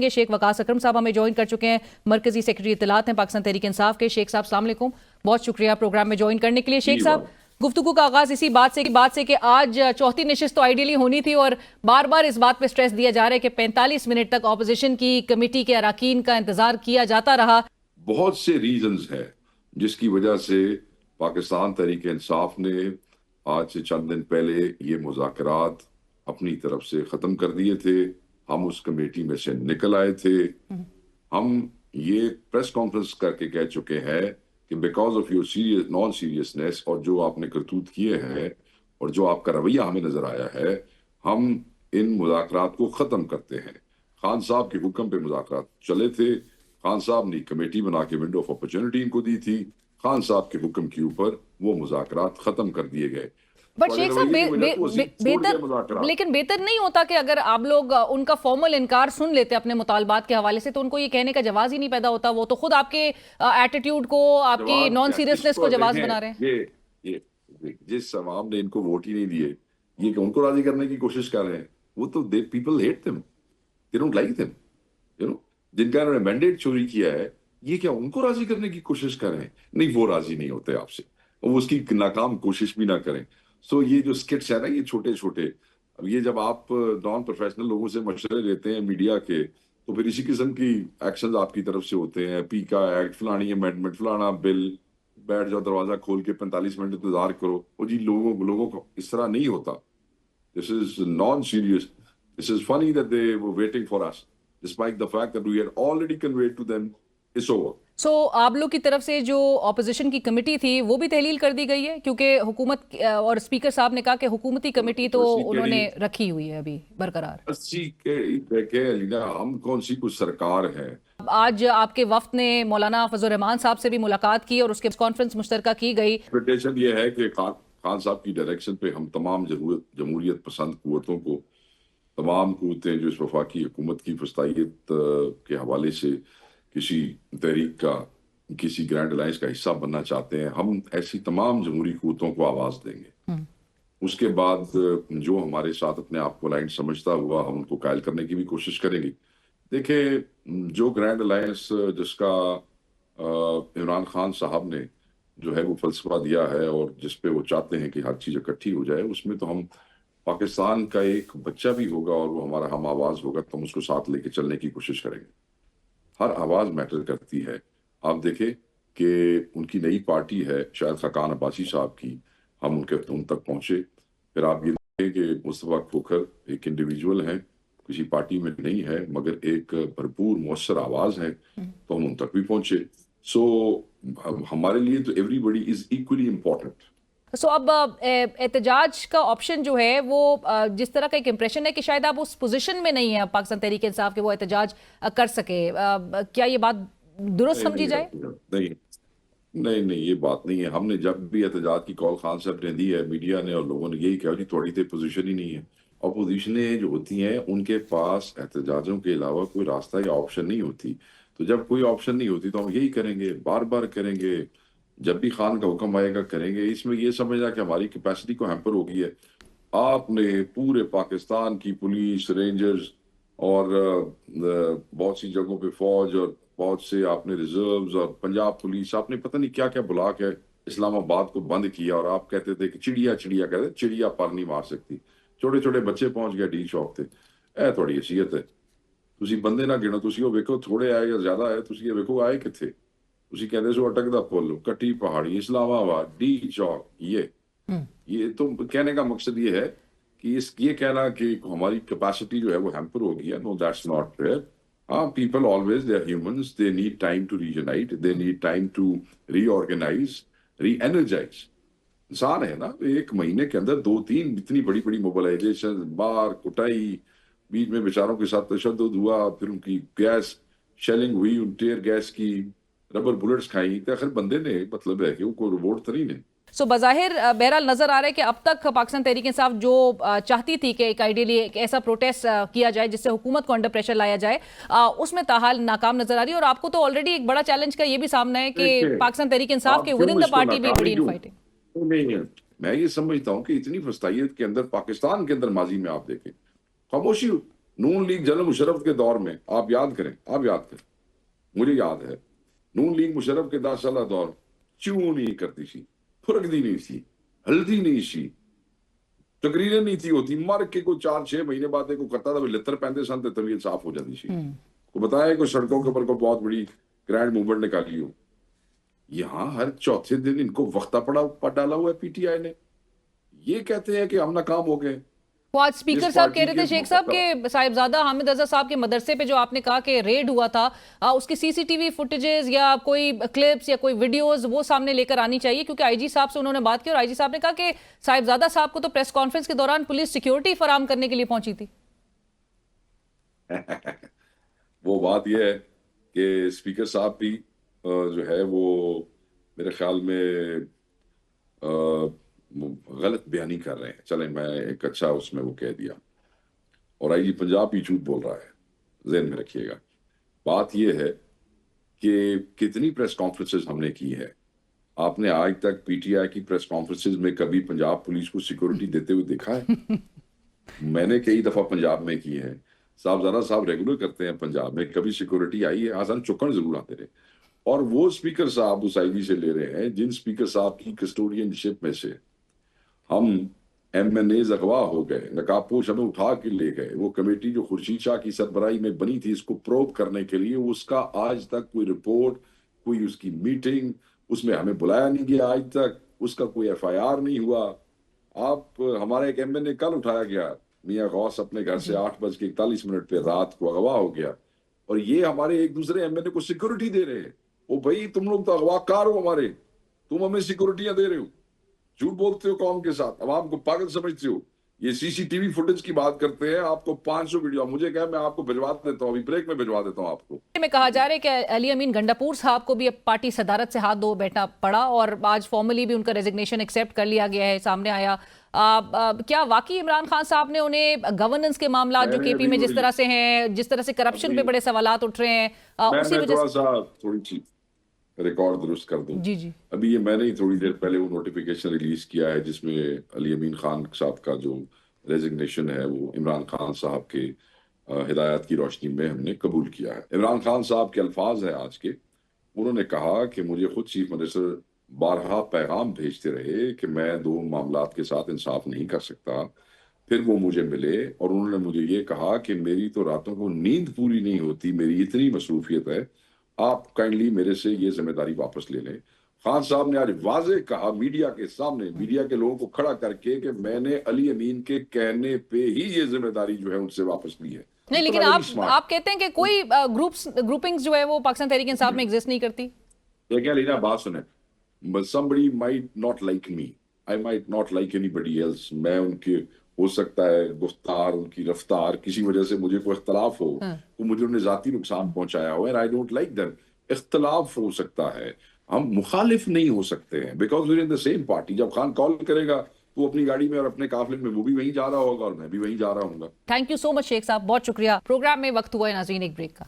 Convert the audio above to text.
یہ شیخ وقاص اکرم صاحب ہمیں جوائن کر چکے ہیں، مرکزی سیکرٹری اطلاعات ہیں پاکستان تحریک انصاف کے۔ شیخ صاحب السلام علیکم، بہت شکریہ پروگرام میں جوائن کرنے کے لیے۔ شیخ صاحب، گفتگو کا آغاز اسی بات سے کہ آج چوتھی نشست تو آئیڈیلی ہونی تھی، اور بار بار اس بات پہ سٹریس دیا جا رہا ہے کہ 45 منٹ تک اپوزیشن کی کمیٹی کے اراکین کا انتظار کیا جاتا رہا۔ بہت سے ریزنز ہیں جس کی وجہ سے پاکستان تحریک انصاف نے آج سے چند دن پہلے یہ مذاکرات اپنی طرف سے ختم کر دیے تھے۔ ہم اس کمیٹی میں سے نکل آئے تھے۔ ہم یہ پریس کانفرنس کر کے کہہ چکے ہیں کہ because of your non seriousness اور جو آپ نے کرتوت کیے ہیں اور جو آپ کا رویہ ہمیں نظر آیا ہے، ہم ان مذاکرات کو ختم کرتے ہیں۔ خان صاحب کے حکم پہ مذاکرات چلے تھے، خان صاحب نے کمیٹی بنا کے ونڈو آف اپرچونٹی ان کو دی تھی، خان صاحب کے حکم کے اوپر وہ مذاکرات ختم کر دیے گئے۔ بٹ شیخ صاحب لیکن بہتر نہیں ہوتا کہ اگر آپ لوگ ان کا فارمل انکار سن لیتے اپنے مطالبات کے حوالے سے تو ان کو یہ کہنے کا جواز ہی نہیں پیدا ہوتا؟ وہ تو خود آپ کے ایٹیٹیوڈ کو، آپ کی نان سیریسنس کو جواز بنا رہے ہیں۔ جس عوام نے ان کو ووٹ ہی نہیں دیے، یہ کہ ان کو راضی کرنے کی کوشش کر رہے ہیں، وہ تو people hate them, they don't like them, you know. جن کا انہوں نے مینڈیٹ چوری کیا ہے، یہ کیا ان کو راضی کرنے کی کوشش کر رہے ہیں؟ نہیں، وہ راضی نہیں ہوتے آپ سے، وہ اس کی ناکام کوشش بھی نہ کریں۔ سو یہ جو سکٹس ہیں نا، یہ چھوٹے چھوٹے، اب یہ جب آپ نان پروفیشنل لوگوں سے مشورے لیتے ہیں میڈیا کے، تو پھر اسی قسم کی ایکشنز آپ کی طرف سے ہوتے ہیں، پی کا ایکٹ، فلانی امینڈمنٹ، فلانا بل، بیٹھ جاؤ دروازہ کھول کے 45 منٹ انتظار کرو۔ وہ جی لوگوں کو اس طرح نہیں ہوتا۔ This is non-serious. This is funny that they were waiting for us, despite the fact that we had already conveyed to them it's over. سو آپ لوگ کی طرف سے جو اپوزیشن کی کمیٹی تھی وہ بھی تحلیل کر دی گئی ہے، کیونکہ حکومت اور اسپیکر صاحب نے کہا کہ حکومتی کمیٹی تو انہوں نے رکھی ہوئی ہے ابھی برقرار۔ ہم کون سی کچھ سرکار ہے؟ آج آپ کے وفد نے مولانا فضل الرحمان صاحب سے بھی ملاقات کی اور اس کے کانفرنس مشترکہ کی گئی۔ ایکسپیکٹیشن یہ ہے کہ خان صاحب کی ڈائریکشن پہ ہم تمام جمہوریت پسند قوتوں کو، تمام قوتیں جو اس وفاقی حکومت کی فسطائیت کے حوالے سے کسی تحریک کا، کسی گرینڈ الائنس کا حصہ بننا چاہتے ہیں، ہم ایسی تمام جمہوری قوتوں کو آواز دیں گے۔ اس کے بعد جو ہمارے ساتھ اپنے آپ کو الائنس سمجھتا ہوا، ہم ان کو قائل کرنے کی بھی کوشش کریں گے۔ دیکھیں، جو گرینڈ الائنس جس کا عمران خان صاحب نے جو ہے وہ فلسفہ دیا ہے اور جس پہ وہ چاہتے ہیں کہ ہر چیز اکٹھی ہو جائے، اس میں تو ہم پاکستان کا ایک بچہ بھی ہوگا اور وہ ہمارا ہم آواز ہوگا تو ہم اس کو ساتھ لے کے چلنے کی کوشش کریں گے۔ ہر آواز میٹر کرتی ہے۔ آپ دیکھیں کہ ان کی نئی پارٹی ہے شاید خاقان عباسی صاحب کی، ہم ان تک پہنچے۔ پھر آپ یہ دیکھیں کہ مصطفیٰ کھوکھر ایک انڈیویجول ہیں، کسی پارٹی میں نہیں ہے مگر ایک بھرپور مؤثر آواز ہے، تو ہم ان تک بھی پہنچے۔ سو ہمارے لیے تو everybody is equally important. So اب احتجاج کا آپشن جو ہے وہ جس طرح کا ایک امپریشن ہے کہ شاید آپ اس پوزیشن میں نہیں ہیں پاکستان تحریک انصاف کے وہ احتجاج کر سکے، کیا یہ بات درست سمجھی جائے؟ نہیں، یہ بات نہیں ہے۔ ہم نے جب بھی احتجاج کی کال خان صاحب نے دی ہے، میڈیا نے اور لوگوں نے یہی کہا جی تھوڑی تے پوزیشن ہی نہیں ہے۔ اپوزیشنیں جو ہوتی ہیں ان کے پاس احتجاجوں کے علاوہ کوئی راستہ یا آپشن نہیں ہوتی، تو جب کوئی آپشن نہیں ہوتی تو ہم یہی کریں گے، بار بار کریں گے، جب بھی خان کا حکم آئے گا کریں گے۔ اس میں یہ سمجھنا کہ ہماری کیپیسٹی کو ہیمپر ہو گئی ہے۔ آپ نے پورے پاکستان کی پولیس، رینجرز اور بہت سی جگہوں پہ فوج اور بہت سے آپ نے ریزروز اور پنجاب پولیس، آپ نے پتہ نہیں کیا کیا بلا کے اسلام آباد کو بند کیا، اور آپ کہتے تھے کہ چڑیا کہتے، چڑیا پر نہیں مار سکتی۔ چھوٹے چھوٹے بچے پہنچ گئے ڈی چوک تے۔ اے تھوڑی حیثیت ہے، تسی بندے نہ گنو، تسی وہ ویکھو تھوڑے آئے یا زیادہ آئے، تسی یہ ویکھو آئے کتھے۔ تسی کہتے سو اٹک دا پل، کٹی پہاڑی، اسلام آباد، ڈی چوک۔ یہ تو کہنے کا مقصد یہ ہے کہ یہ کہنا کہ ہماری کیپیسٹی جو ہے وہ ہیمپر ہو گئی ہے، no that's not fair. People always, they are humans, they need time to reunite, they need time to reorganize, re-energize. انسان ہے نا، ایک مہینے کے اندر 2-3 اتنی بڑی بڑی موبلائزیشن، مار کٹائی، بیچ میں بیچاروں کے ساتھ تشدد ہوا، پھر ان کی گیس شیلنگ ہوئی، ان ٹیئر گیس کی ربر بلٹس کھائیں، تو آخر بندے نے مطلب ہے کہ وہ کوئی روبوٹ تو نہیں نے۔ سو بظاہر بہرحال نظر آ رہا ہے کہ اب تک پاکستان تحریک انصاف جو چاہتی تھی کہ ایک آئیڈیلی ایک ایسا پروٹیسٹ کیا جائے جس سے حکومت کو انڈر پریشر لایا جائے، اس میں تاحال ناکام نظر آ رہی ہے، اور آپ کو تو آلریڈی ایک بڑا چیلنج کا یہ بھی سامنا ہے کہ پاکستان تحریک انصاف کے ودن دا پارٹی بھی بڑی فائٹنگ۔ میں یہ سمجھتا ہوں کہ اتنی فسطائیت کے اندر، پاکستان کے اندر ماضی میں آپ دیکھیں خاموشی نون لیگ جنرل مشرف کے دور میں آپ یاد کریں مجھے یاد ہے نون لیگ مشرف کے 10 سالہ دور چیوں نہیں کرتی تھی, پھرکتی نہیں تھی, ہلدی نہیں تھی, تقریریں نہیں تھی ہوتی, مر کے کوئی 4-6 مہینے بعد کو کرتا تھا, لتر پہنتے سن تو طبیعت صاف ہو جاتی تھی. کو بتایا کوئی سڑکوں کے اوپر کوئی بہت بڑی گرینڈ موومنٹ نکالی ہو. یہاں ہر چوتھے دن ان کو وقتہ ڈالا ہوا ہے پی ٹی آئی نے. یہ کہتے ہیں کہ ہم ناکام ہو گئے. وہ آج اسپیکر صاحب کہہ رہے تھے شیخ صاحب کہ صاحبزادہ حامد رضا صاحب کے مدرسے پہ جو آپ نے کہا کہ ریڈ ہوا تھا, اس کی سی ٹی وی فوٹیجز یا کوئی کلپس یا کوئی ویڈیوز وہ سامنے لے کر آنی چاہیے, کیونکہ آئی جی صاحب سے انہوں نے بات کی اور آئی جی صاحب نے کہا کہ صاحبزادہ صاحب کو تو پریس کانفرنس کے دوران پولیس سیکیورٹی فراہم کرنے کے لیے پہنچی تھی. وہ بات یہ ہے کہ اسپیکر صاحب بھی جو ہے وہ میرے خیال میں غلط بیانی کر رہے ہیں. چلیں میں ایک اچھا اس میں وہ کہہ دیا, اور آئی جی پنجاب بھی جھوٹ بول رہا ہے, ذہن میں رکھیے گا. بات یہ ہے کہ کتنی پریس کانفرنسز ہم نے کی ہے. آپ نے آج تک پی ٹی آئی کی پریس کانفرنسز میں کبھی پنجاب پولیس کو سیکورٹی دیتے ہوئے دیکھا ہے؟ میں نے کئی دفعہ پنجاب میں کی ہے, صاحبزادہ صاحب ریگولر کرتے ہیں پنجاب میں, کبھی سیکورٹی آئی ہے؟ آسان چکن ضرور آتے رہے. اور وہ اسپیکر صاحب اس آئی جی سے لے رہے ہیں جن اسپیکر صاحب کی کسٹوڈین شپ میں سے ہم ایم این ایز اغوا ہو گئے, نقاب پوش ہمیں اٹھا کے لے گئے. وہ کمیٹی جو خورشید شاہ کی سربراہی میں بنی تھی اس کو پروب کرنے کے لیے, اس کا آج تک کوئی رپورٹ, کوئی اس کی میٹنگ, اس میں ہمیں بلایا نہیں گیا آج تک, اس کا کوئی ایف آئی آر نہیں ہوا. آپ ہمارا ایک ایم این اے کل اٹھایا گیا, میاں غوث اپنے گھر سے 8:41 پہ رات کو اغوا ہو گیا, اور یہ ہمارے ایک دوسرے ایم این اے کو سیکورٹی دے رہے ہیں. او بھائی تم لوگ تو اغوا کار ہو ہمارے, تم ہمیں سیکورٹیاں دے رہے ہو, جھوٹ بولتے ہو قوم کے ساتھ, عوام کو پاگل سمجھتے ہو. یہ سی سی ٹی وی فوٹیج کی بات کرتے ہیں, آپ کو 500 ویڈیو مجھے کہا میں آپ کو بھجوا دیتا ہوں, ابھی بریک میں بھجوا دیتا ہوں آپ کو. میں کہا جا رہا ہے کہ علی امین گنڈاپور صاحب کو بھی اب پارٹی صدارت سے ہاتھ دھو بیٹھنا پڑا, اور آج فارملی بھی ان کا ریزگنیشن ایکسیپٹ کر لیا گیا ہے, سامنے آیا. کیا واقعی عمران خان صاحب نے انہیں گورننس کے معاملات جو کے پی میں جس طرح سے ہیں, جس طرح سے کرپشن پہ بڑے سوالات اٹھ رہے ہیں, اسی وجہ سے تھوڑی سی ریکارڈ درست کر دوں. جی ابھی یہ میں نے تھوڑی دیر پہلے وہ نوٹیفیکیشن ریلیز کیا ہے جس میں علی امین خان صاحب کا جو ریزگنیشن ہے وہ عمران خان صاحب کے ہدایات کی روشنی میں ہم نے قبول کیا ہے. عمران خان صاحب کے الفاظ ہیں آج کے, انہوں نے کہا کہ مجھے خود چیف منسٹر بارہا پیغام بھیجتے رہے کہ میں 2 معاملات کے ساتھ انصاف نہیں کر سکتا. پھر وہ مجھے ملے اور انہوں نے مجھے یہ کہا کہ میری تو راتوں کو نیند پوری نہیں ہوتی, میری اتنی مصروفیت ہے, آپ کائنڈلی میرے سے یہ ذمہ داری واپس لے لیں. خان صاحب نے آج واضح کہا میڈیا کے سامنے, میڈیا کے لوگوں کو کھڑا کر کے, کہ میں نے علی امین کے کہنے پہ ہی یہ ذمہ داری جو ہے ان سے واپس لی ہے. نہیں, لیکن آپ کہتے ہیں کہ کوئی گروپنگز جو ہے وہ پاکستان تحریک انصاف میں ایگزسٹ نہیں کرتی. دیکھیں لینا بات سنیں, somebody might not like me, I might not like anybody else. میں ان کے ہو سکتا ہے گفتار, ان کی رفتار کسی وجہ سے مجھے کوئی اختلاف ہو, وہ مجھے انہیں ذاتی نقصان پہنچایا ہو, and I don't like them. اختلاف ہو سکتا ہے, ہم مخالف نہیں ہو سکتے ہیں, because we're in the same party. جب خان کال کرے گا تو اپنی گاڑی میں اور اپنے قافلے میں وہ بھی وہیں جا رہا ہوگا اور میں بھی وہیں جا رہا ہوں گا. تھینک یو سو مچ شیخ صاحب, بہت شکریہ. پروگرام میں وقت ہوا ہے ناظرین ایک بریک کا.